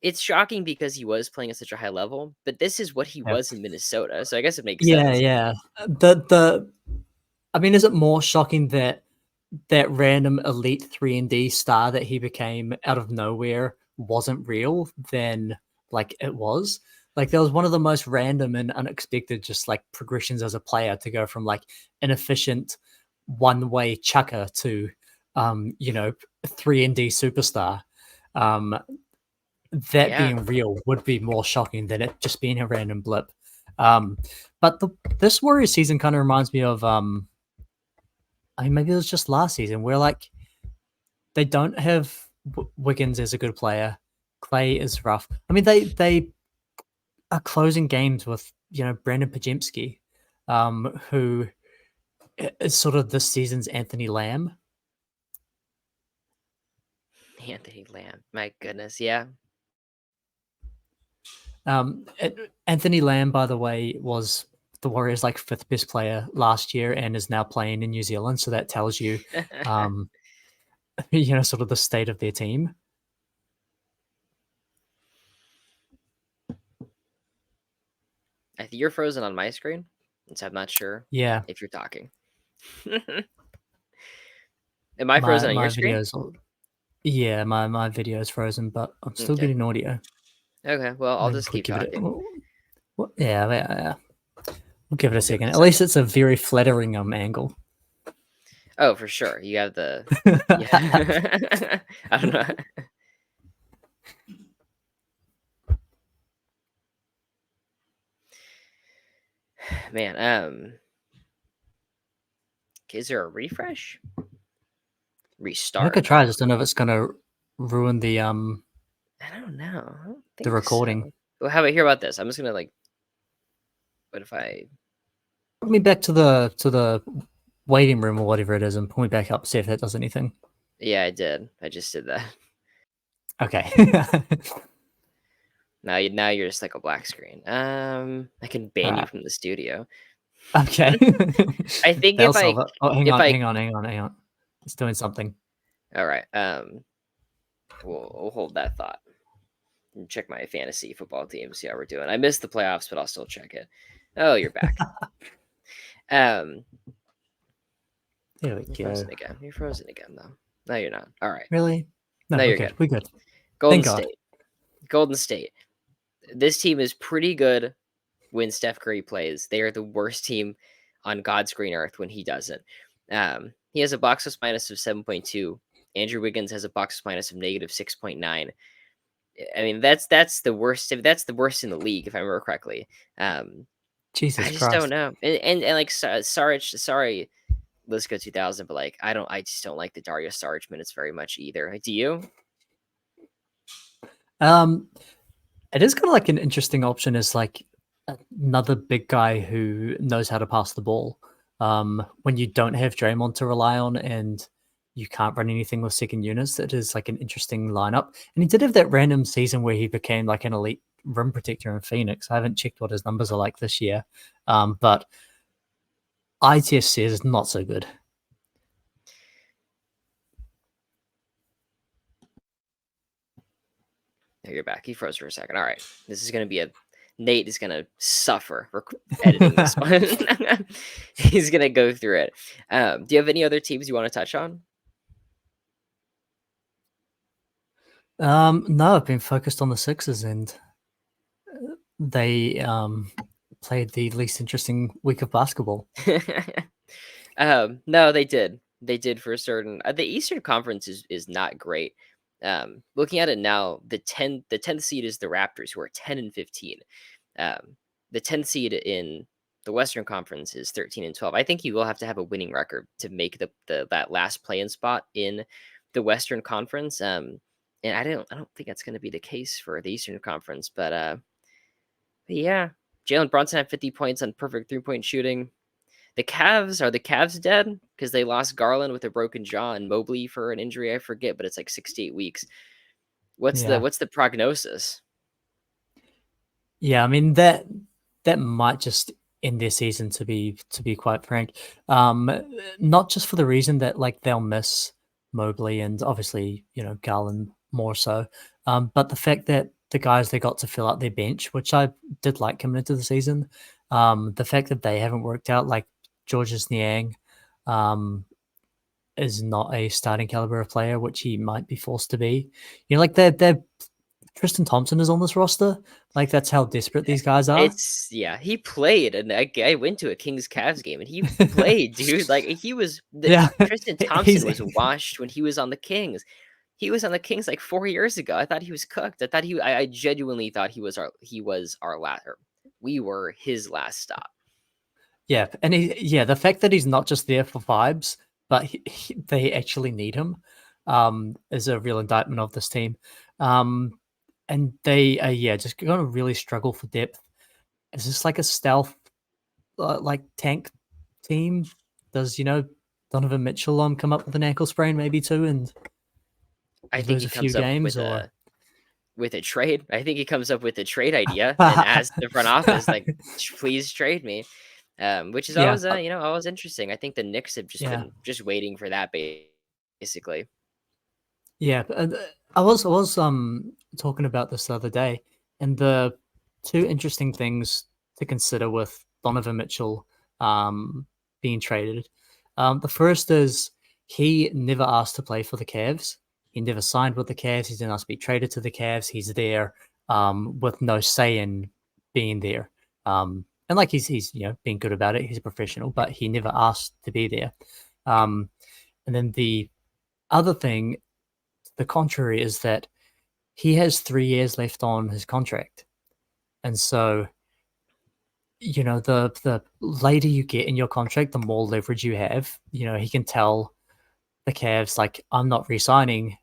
Speaker 1: it's shocking because he was playing at such a high level, but this is what he
Speaker 2: yeah,
Speaker 1: was in Minnesota, so I guess it makes
Speaker 2: yeah,
Speaker 1: sense.
Speaker 2: yeah. The I mean, is it more shocking that that random elite 3 and D star that he became out of nowhere wasn't real than like it was? Like there was one of the most random and unexpected just like progressions as a player to go from like inefficient one-way chucker to 3 and D superstar. Um that
Speaker 1: Yeah.
Speaker 2: being real would be more shocking than it just being a random blip. Um but this Warriors season kind of reminds me of I mean, maybe it was just last season where like they don't have Wiggins as a good player. Clay is rough. I mean, they are closing games with Brandon Pajemski, who is sort of this season's Anthony Lamb.
Speaker 1: Anthony Lamb. My goodness, yeah.
Speaker 2: Anthony Lamb, by the way, was the Warriors' like fifth best player last year and is now playing in New Zealand. So that tells you, um, sort of the state of their team.
Speaker 1: I think you're frozen on my screen, so I'm not sure
Speaker 2: Yeah,
Speaker 1: if you're talking. Am I
Speaker 2: my
Speaker 1: frozen on your
Speaker 2: my
Speaker 1: screen?
Speaker 2: videos. Yeah, my video is frozen, but I'm still
Speaker 1: Okay.
Speaker 2: getting audio.
Speaker 1: Okay, well, I'll
Speaker 2: Maybe
Speaker 1: just
Speaker 2: if we
Speaker 1: keep
Speaker 2: give it.
Speaker 1: talking.
Speaker 2: Yeah. We'll give it a
Speaker 1: We'll give it
Speaker 2: second.
Speaker 1: a
Speaker 2: At least
Speaker 1: second.
Speaker 2: it's a very flattering angle.
Speaker 1: Oh, for sure. You have the yeah. I don't know. Man, is there a refresh?
Speaker 2: I could
Speaker 1: Restart.
Speaker 2: try. I just don't know if it's gonna ruin
Speaker 1: I don't know. I don't
Speaker 2: the
Speaker 1: think
Speaker 2: recording.
Speaker 1: so. Well, how about here about this? I'm just gonna like. What if I?
Speaker 2: Put me back to the waiting room or whatever it is, and pull me back up. See if that does anything.
Speaker 1: Yeah, I did. I just did that.
Speaker 2: Okay.
Speaker 1: Now you're just like a black screen. I can
Speaker 2: All
Speaker 1: ban you
Speaker 2: right.
Speaker 1: from the studio.
Speaker 2: Okay.
Speaker 1: I think
Speaker 2: That'll solve it. Oh, hang
Speaker 1: if
Speaker 2: on,
Speaker 1: I
Speaker 2: hang on, hang on, hang on. It's doing something.
Speaker 1: all right. We'll hold that thought and check my fantasy football team. See how we're doing. I missed the playoffs, but I'll still check it. Oh, you're back. Um,
Speaker 2: There we
Speaker 1: you're
Speaker 2: go.
Speaker 1: frozen again. You're frozen again, though. No, you're not. All right.
Speaker 2: Really? No,
Speaker 1: No,
Speaker 2: we're
Speaker 1: you're
Speaker 2: good.
Speaker 1: good.
Speaker 2: We're good.
Speaker 1: Golden
Speaker 2: Thank God.
Speaker 1: State. Golden State. This team is pretty good when Steph Curry plays. They are the worst team on God's green earth when he doesn't. He has a box plus minus of 7.2. Andrew Wiggins has a box plus minus of negative 6.9. I mean, that's the worst. That's the worst in the league, if I remember correctly. I
Speaker 2: Jesus
Speaker 1: just don't
Speaker 2: Christ.
Speaker 1: know. And like, sorry, let's go 2000. But like, I just don't like the Dario Saric minutes very much either. Do you?
Speaker 2: Um, it is kind of like an interesting option as like another big guy who knows how to pass the ball. When you don't have Draymond to rely on and you can't run anything with second units, it is like an interesting lineup. And he did have that random season where he became like an elite rim protector in Phoenix. I haven't checked what his numbers are like this year, but ITS says not so good.
Speaker 1: There, you're back. He froze for a second. All right, this is gonna be a. Nate is gonna suffer for editing this one. He's gonna go through it. Do you have any other teams you want to touch on?
Speaker 2: No, I've been focused on the Sixers and they played the least interesting week of basketball.
Speaker 1: No, they did. They did for certain. The Eastern Conference is not great. Looking at it now, the tenth seed is the Raptors, who are 10-15. Um, the 10th seed in the Western Conference is 13-12. I think you will have to have a winning record to make the that last play-in spot in the Western Conference. And I don't think that's going to be the case for the Eastern Conference, but yeah, Jalen Brunson had 50 points on perfect 3-point shooting. The Cavs dead because they lost Garland with a broken jaw and Mobley for an injury. I forget, but it's like 68 weeks. What's the
Speaker 2: Yeah.
Speaker 1: what's the prognosis?
Speaker 2: Yeah, I mean that might just end their season to be quite frank. Not just for the reason that like they'll miss Mobley and obviously, Garland more so. But the fact that the guys they got to fill out their bench, which I did like coming into the season, the fact that they haven't worked out, like Georges Niang, um, is not a starting caliber of player, which he might be forced to be. Like they're Tristan Thompson is on this roster. Like that's how desperate these guys are.
Speaker 1: Yeah, he played, and I went to a Kings Cavs game, and he played, dude. Like he was the
Speaker 2: Yeah,
Speaker 1: Tristan
Speaker 2: he's
Speaker 1: Thompson was washed when he was on the Kings. He was on the Kings like 4 years ago. I thought he was cooked. I genuinely thought he was our last. We were his last stop.
Speaker 2: yeah, and the fact that he's not just there for vibes, but they actually need him, is a real indictment of this team. And they just gonna really struggle for depth. Is this like a stealth like tank team? Does Donovan Mitchell come up with an ankle sprain maybe too, and
Speaker 1: I
Speaker 2: we
Speaker 1: think
Speaker 2: lose
Speaker 1: he
Speaker 2: a few
Speaker 1: comes up
Speaker 2: games
Speaker 1: with
Speaker 2: or
Speaker 1: a trade. I think he comes up with a trade idea and asks the front office like, "Please trade me." Which is
Speaker 2: yeah,
Speaker 1: always interesting. I think the Knicks have just
Speaker 2: yeah.
Speaker 1: been just waiting for that basically.
Speaker 2: Yeah, I was talking about this the other day, and the two interesting things to consider with Donovan Mitchell being traded. The first is he never asked to play for the Cavs. He never signed with the Cavs. He didn't ask to be traded to the Cavs. He's there. with no say in being there. And like he's being good about it. He's a professional, but he never asked to be there. And then the other thing, the contrary, is that he has 3 years left on his contract, and so the later you get in your contract, the more leverage you have. He can tell the Cavs, like, I'm not re-signing.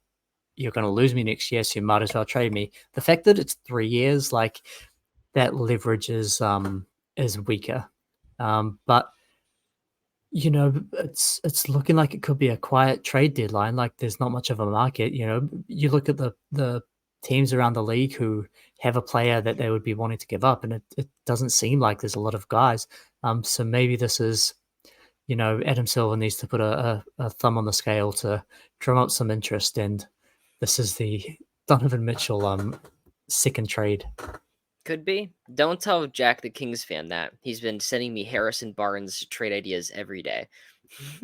Speaker 2: You're going to lose me next year, so you might as well trade me. The fact that it's 3 years, like, that leverage is weaker. But it's looking like it could be a quiet trade deadline. Like, there's not much of a market. You look at the teams around the league who have a player that they would be wanting to give up, and it doesn't seem like there's a lot of guys. So maybe this is, Adam Silver needs to put a thumb on the scale to drum up some interest, and this is the Donovan Mitchell second trade.
Speaker 1: Could be. Don't tell Jack the Kings fan that. He's been sending me Harrison Barnes trade ideas every day. He's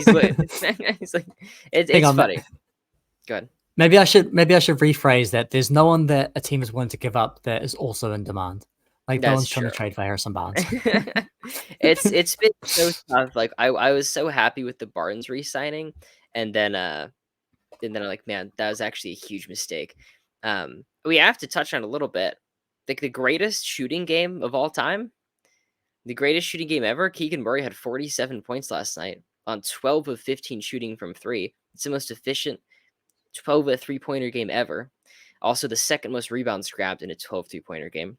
Speaker 1: like, it's
Speaker 2: on,
Speaker 1: funny. Go ahead.
Speaker 2: Maybe I should rephrase that. There's no one that a team is willing to give up that is also in demand. Like, no one's trying to trade for Harrison Barnes.
Speaker 1: It's been so tough. Like, I was so happy with the Barnes re-signing, and then I'm like, man, that was actually a huge mistake. We have to touch on a little bit. Like, the greatest shooting game of all time, the greatest shooting game ever, Keegan Murray had 47 points last night on 12 of 15 shooting from three. It's the most efficient 12 of a three-pointer game ever. Also the second most rebounds grabbed in a 12 three-pointer game.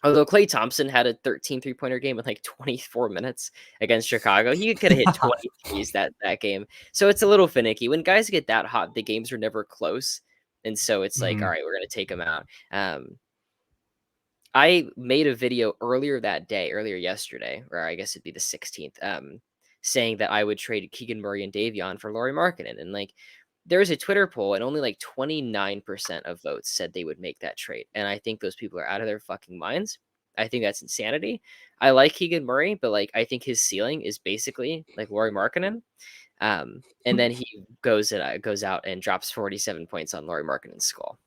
Speaker 1: Although Klay Thompson had a 13 three-pointer game in like 24 minutes against Chicago. He could have hit 20 threes that game. So it's a little finicky. When guys get that hot, the games are never close. And so it's like, all right, we're going to take them out. I made a video earlier yesterday, or I guess it'd be the 16th, saying that I would trade Keegan Murray and Davion for Lauri Markkanen. And like, there was a Twitter poll, and only like 29% of votes said they would make that trade. And I think those people are out of their fucking minds. I think that's insanity. I like Keegan Murray, but like, I think his ceiling is basically like Lauri Markkanen. And then he goes out and drops 47 points on Lauri Markkanen's skull.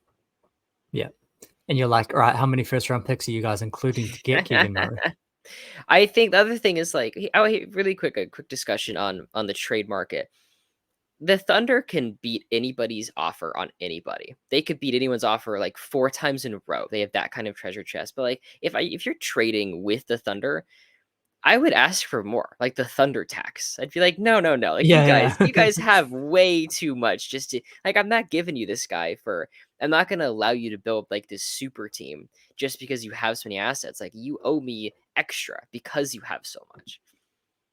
Speaker 2: Yeah. And you're like, all right, how many first-round picks are you guys including to get Keegan Murray?
Speaker 1: I think the other thing is like, really quick, a quick discussion on the trade market. The Thunder can beat anybody's offer on anybody. They could beat anyone's offer like 4 times in a row. They have that kind of treasure chest. But like, if you're trading with the Thunder, I would ask for more, like the Thunder tax. I'd be like, no. Like, you guys have way too much just to, like, I'm not giving you this guy I'm not going to allow you to build like this super team just because you have so many assets. Like, you owe me extra because you have so much.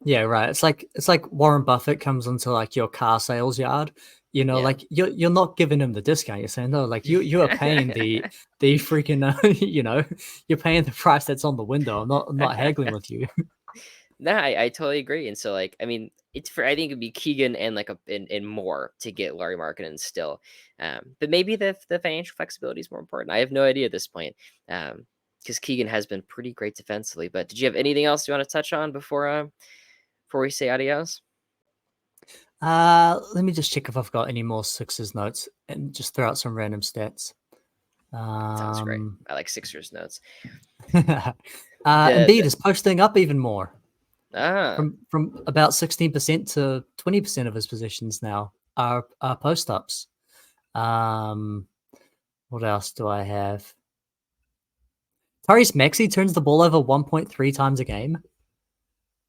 Speaker 2: Yeah, right. It's like Warren Buffett comes into like your car sales yard. Like you're not giving him the discount. You're saying, no, like you are paying the freaking you're paying the price that's on the window. I'm not haggling with you.
Speaker 1: No, I totally agree. And so, like, I mean, I think it'd be Keegan and like and more to get Lauri Markkanen still. But maybe the financial flexibility is more important. I have no idea at this point. Because Keegan has been pretty great defensively. But did you have anything else you want to touch on before we say adios?
Speaker 2: Let me just check if I've got any more Sixers notes and just throw out some random stats.
Speaker 1: Sounds great. I like Sixers notes.
Speaker 2: Embiid is posting up even more. From about 16% to 20% of his positions now are post ups. What else do I have? Tyrese Maxey turns the ball over 1.3 times a game.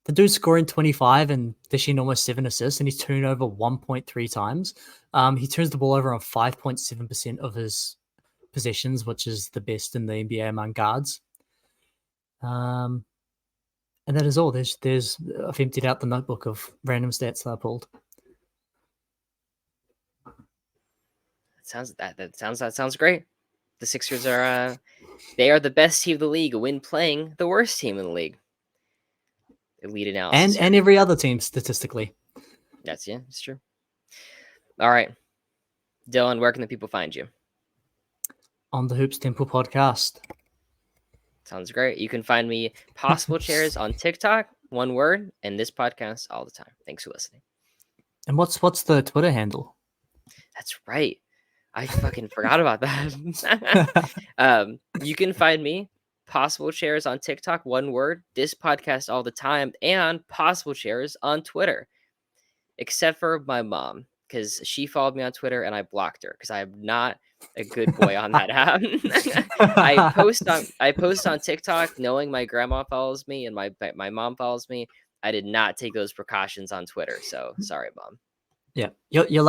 Speaker 2: The dude's scoring 25 and dishing almost 7 assists, and he's turned over 1.3 times. He turns the ball over on 5.7% of his possessions, which is the best in the NBA among guards. And that is all. I've emptied out the notebook of random stats that I pulled.
Speaker 1: That sounds great. The Sixers are they are the best team in the league when playing the worst team in the league. Elite analysis.
Speaker 2: And every other team statistically.
Speaker 1: It's true. All right. Dylan, where can the people find you?
Speaker 2: On the Hoops Temple podcast.
Speaker 1: Sounds great. You can find me Possible Chairs on TikTok, one word, and this podcast all the time. Thanks for listening.
Speaker 2: And what's the Twitter handle?
Speaker 1: That's right. I fucking forgot about that. You can find me, Possible Chairs, on TikTok, one word, this podcast all the time, and Possible Chairs on Twitter, except for my mom, because she followed me on Twitter and I blocked her because I'm not a good boy on that app. I post on TikTok knowing my grandma follows me and my mom follows me. I did not take those precautions on Twitter, so sorry, mom.
Speaker 2: Yeah, you're like